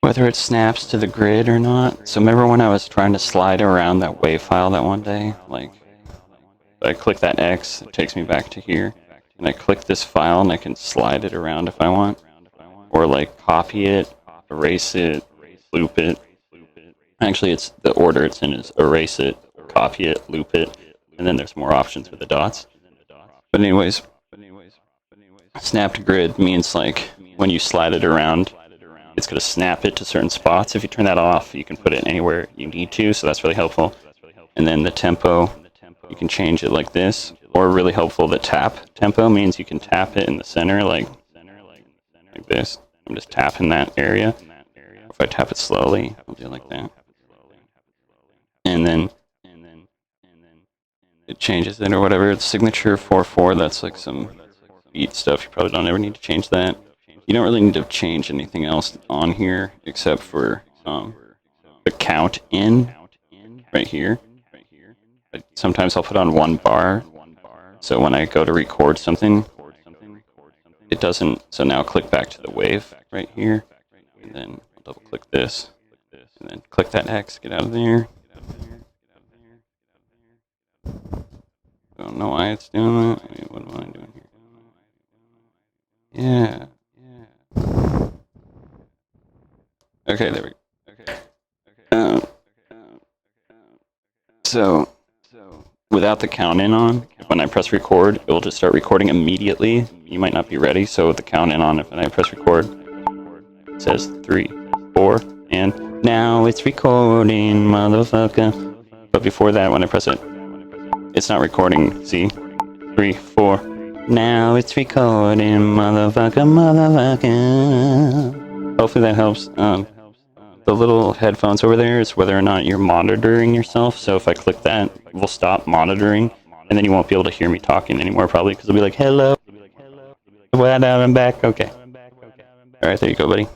whether it snaps to the grid or not. So remember when I was trying to slide around that WAV file that one day? Like, I click that X, it takes me back to here. And I click this file and I can slide it around if I want. Or like copy it, erase it, loop it. Actually, it's the order it's in is erase it, copy it, loop it, and then there's more options with the dots. But anyways, snap to grid means like when you slide it around, it's going to snap it to certain spots. If you turn that off, you can put it anywhere you need to, so that's really helpful. And then the tempo, you can change it like this, or really helpful, the tap tempo means you can tap it in the center like this. I'm just tapping that area. If I tap it slowly, I'll do it like that. And then it changes it or whatever. It's signature 4/4. That's like some beat stuff. You probably don't ever need to change that. You don't really need to change anything else on here except for the count in right here. Sometimes I'll put on 1 bar. So when I go to record something, it doesn't. So now click back to the wave right here. And then I'll double click this. And then click that X, get out of there. I don't know why it's doing that. Wait, what am I doing here? Yeah. Okay, there we go. So, without the count in on, when I press record, it will just start recording immediately. You might not be ready, so with the count in on, if I press record, it says 3, 4, and now it's recording, motherfucker. But before that, when I press it, it's not recording. See? 3, 4. Now it's recording, motherfucker, motherfucker. Hopefully that helps. The little headphones over there is whether or not you're monitoring yourself. So if I click that, we'll stop monitoring, and then you won't be able to hear me talking anymore, probably, because it'll be like, hello. What? I'm back. Okay. All right, there you go, buddy.